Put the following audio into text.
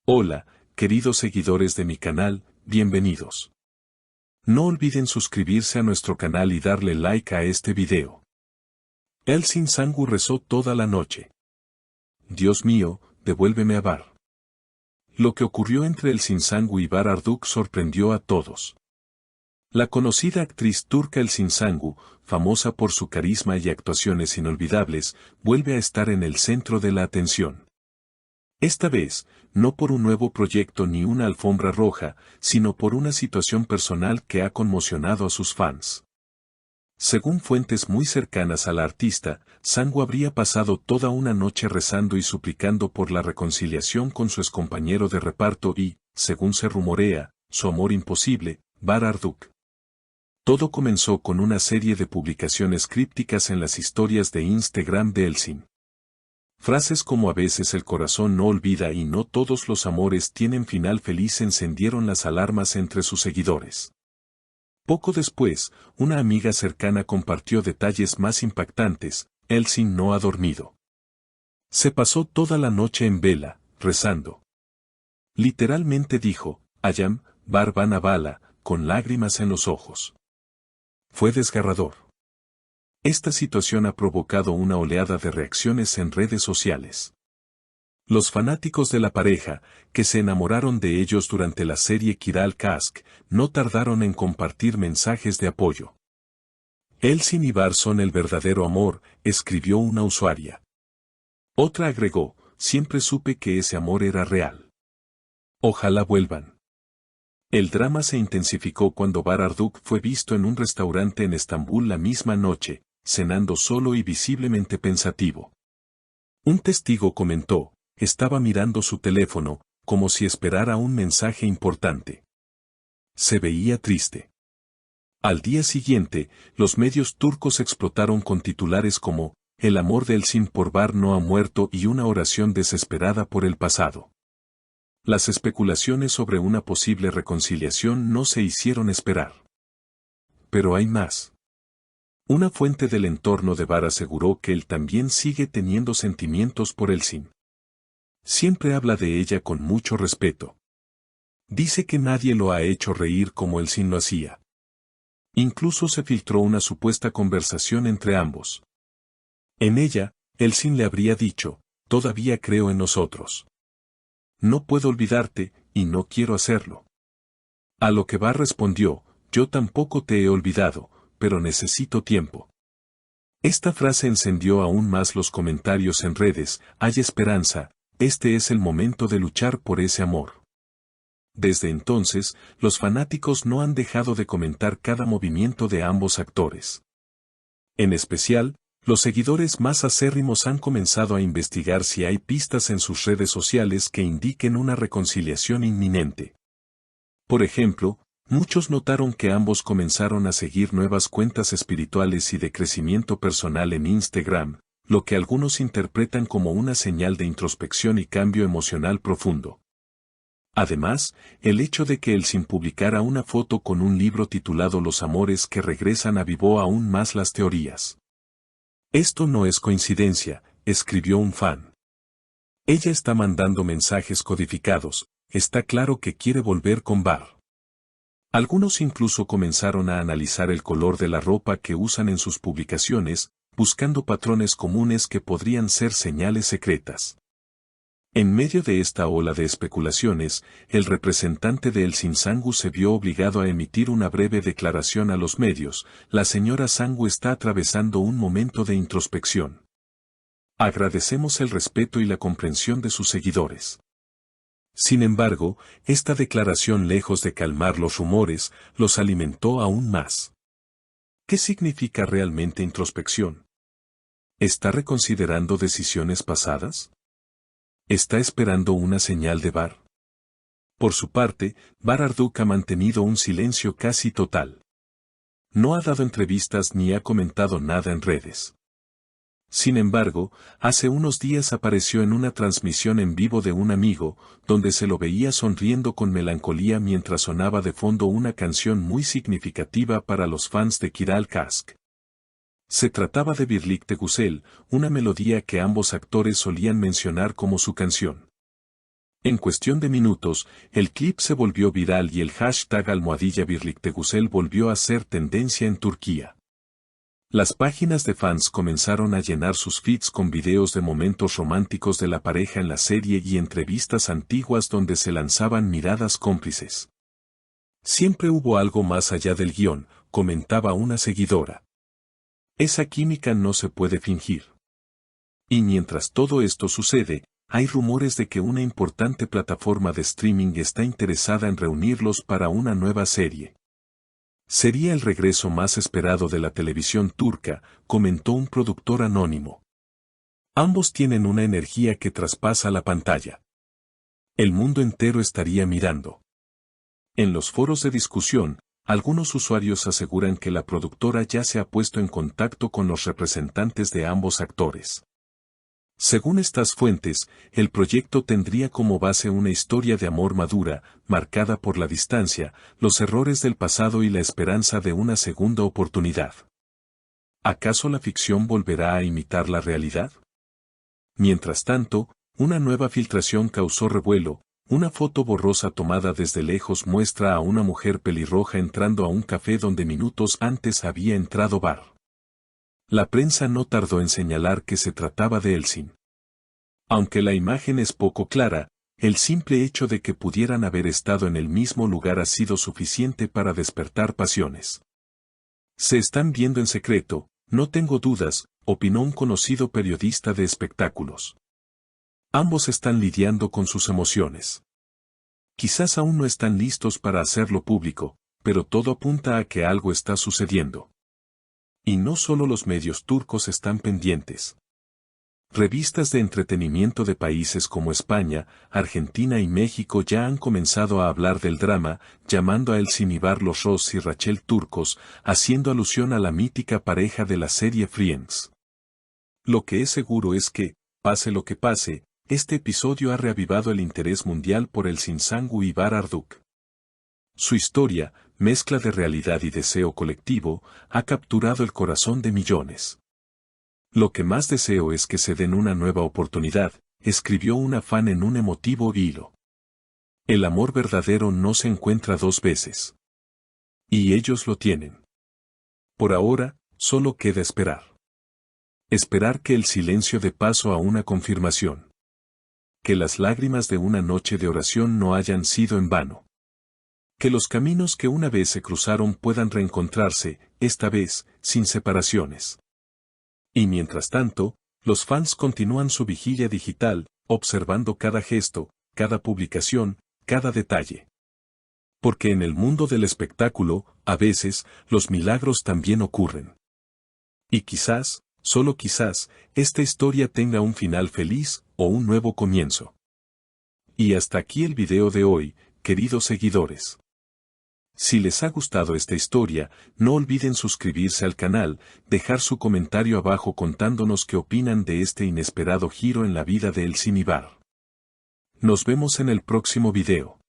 Hola, queridos seguidores de mi canal, bienvenidos. No olviden suscribirse a nuestro canal y darle like a este video. Elsin Sangu rezó toda la noche. Dios mío, devuélveme a Bar. Lo que ocurrió entre Elsin Sangu y Bar Arduk sorprendió a todos. La conocida actriz turca Elsin Sangu, famosa por su carisma y actuaciones inolvidables, vuelve a estar en el centro de la atención. Esta vez, no por un nuevo proyecto ni una alfombra roja, sino por una situación personal que ha conmocionado a sus fans. Según fuentes muy cercanas a la artista, Sangu habría pasado toda una noche rezando y suplicando por la reconciliación con su excompañero de reparto y, según se rumorea, su amor imposible, Bar Arduk. Todo comenzó con una serie de publicaciones crípticas en las historias de Instagram de Elsin. Frases como a veces el corazón no olvida y no todos los amores tienen final feliz encendieron las alarmas entre sus seguidores. Poco después, una amiga cercana compartió detalles más impactantes: Elsin no ha dormido. Se pasó toda la noche en vela, rezando. Literalmente dijo, Ayam, Bar van a bala, con lágrimas en los ojos. Fue desgarrador. Esta situación ha provocado una oleada de reacciones en redes sociales. Los fanáticos de la pareja, que se enamoraron de ellos durante la serie Kiral Kask, no tardaron en compartir mensajes de apoyo. Elsin y Bar son el verdadero amor, escribió una usuaria. Otra agregó, siempre supe que ese amor era real. Ojalá vuelvan. El drama se intensificó cuando Bar Arduk fue visto en un restaurante en Estambul la misma noche, cenando solo y visiblemente pensativo. Un testigo comentó, estaba mirando su teléfono, como si esperara un mensaje importante. Se veía triste. Al día siguiente, los medios turcos explotaron con titulares como, el amor de Elsin por Bar no ha muerto y una oración desesperada por el pasado. Las especulaciones sobre una posible reconciliación no se hicieron esperar. Pero hay más. Una fuente del entorno de Bar aseguró que él también sigue teniendo sentimientos por Elsin. Siempre habla de ella con mucho respeto. Dice que nadie lo ha hecho reír como Elsin lo hacía. Incluso se filtró una supuesta conversación entre ambos. En ella, Elsin le habría dicho, todavía creo en nosotros. No puedo olvidarte, y no quiero hacerlo. A lo que Bar respondió, yo tampoco te he olvidado, pero necesito tiempo. Esta frase encendió aún más los comentarios en redes, hay esperanza, este es el momento de luchar por ese amor. Desde entonces, los fanáticos no han dejado de comentar cada movimiento de ambos actores. En especial, los seguidores más acérrimos han comenzado a investigar si hay pistas en sus redes sociales que indiquen una reconciliación inminente. Por ejemplo, muchos notaron que ambos comenzaron a seguir nuevas cuentas espirituales y de crecimiento personal en Instagram, lo que algunos interpretan como una señal de introspección y cambio emocional profundo. Además, el hecho de que Elsin publicara una foto con un libro titulado Los amores que regresan avivó aún más las teorías. Esto no es coincidencia, escribió un fan. Ella está mandando mensajes codificados, está claro que quiere volver con Bar. Algunos incluso comenzaron a analizar el color de la ropa que usan en sus publicaciones, buscando patrones comunes que podrían ser señales secretas. En medio de esta ola de especulaciones, el representante de Elsin Sangu se vio obligado a emitir una breve declaración a los medios, la señora Sangu está atravesando un momento de introspección. Agradecemos el respeto y la comprensión de sus seguidores. Sin embargo, esta declaración lejos de calmar los rumores, los alimentó aún más. ¿Qué significa realmente introspección? ¿Está reconsiderando decisiones pasadas? ¿Está esperando una señal de Bar? Por su parte, Bar Arduk ha mantenido un silencio casi total. No ha dado entrevistas ni ha comentado nada en redes. Sin embargo, hace unos días apareció en una transmisión en vivo de un amigo, donde se lo veía sonriendo con melancolía mientras sonaba de fondo una canción muy significativa para los fans de Kiral Kask. Se trataba de Birlikte Güzel, una melodía que ambos actores solían mencionar como su canción. En cuestión de minutos, el clip se volvió viral y el hashtag #birliktegusel volvió a ser tendencia en Turquía. Las páginas de fans comenzaron a llenar sus feeds con videos de momentos románticos de la pareja en la serie y entrevistas antiguas donde se lanzaban miradas cómplices. Siempre hubo algo más allá del guión, comentaba una seguidora. Esa química no se puede fingir. Y mientras todo esto sucede, hay rumores de que una importante plataforma de streaming está interesada en reunirlos para una nueva serie. Sería el regreso más esperado de la televisión turca, comentó un productor anónimo. Ambos tienen una energía que traspasa la pantalla. El mundo entero estaría mirando. En los foros de discusión, algunos usuarios aseguran que la productora ya se ha puesto en contacto con los representantes de ambos actores. Según estas fuentes, el proyecto tendría como base una historia de amor madura, marcada por la distancia, los errores del pasado y la esperanza de una segunda oportunidad. ¿Acaso la ficción volverá a imitar la realidad? Mientras tanto, una nueva filtración causó revuelo. Una foto borrosa tomada desde lejos muestra a una mujer pelirroja entrando a un café donde minutos antes había entrado Bar. La prensa no tardó en señalar que se trataba de Elçin. Aunque la imagen es poco clara, el simple hecho de que pudieran haber estado en el mismo lugar ha sido suficiente para despertar pasiones. Se están viendo en secreto, no tengo dudas, opinó un conocido periodista de espectáculos. Ambos están lidiando con sus emociones. Quizás aún no están listos para hacerlo público, pero todo apunta a que algo está sucediendo. Y no solo los medios turcos están pendientes. Revistas de entretenimiento de países como España, Argentina y México ya han comenzado a hablar del drama, llamando a Elçin y Bar los Ross y Rachel turcos, haciendo alusión a la mítica pareja de la serie Friends. Lo que es seguro es que, pase lo que pase, este episodio ha reavivado el interés mundial por Elçin Sangu y Bar Arduç. Su historia, mezcla de realidad y deseo colectivo, ha capturado el corazón de millones. Lo que más deseo es que se den una nueva oportunidad, escribió una fan en un emotivo hilo. El amor verdadero no se encuentra dos veces. Y ellos lo tienen. Por ahora, solo queda esperar. Esperar que el silencio dé paso a una confirmación. Que las lágrimas de una noche de oración no hayan sido en vano. Que los caminos que una vez se cruzaron puedan reencontrarse, esta vez, sin separaciones. Y mientras tanto, los fans continúan su vigilia digital, observando cada gesto, cada publicación, cada detalle. Porque en el mundo del espectáculo, a veces, los milagros también ocurren. Y quizás, solo quizás, esta historia tenga un final feliz, o un nuevo comienzo. Y hasta aquí el video de hoy, queridos seguidores. Si les ha gustado esta historia, no olviden suscribirse al canal, dejar su comentario abajo contándonos qué opinan de este inesperado giro en la vida de Elçin y Bar. Nos vemos en el próximo video.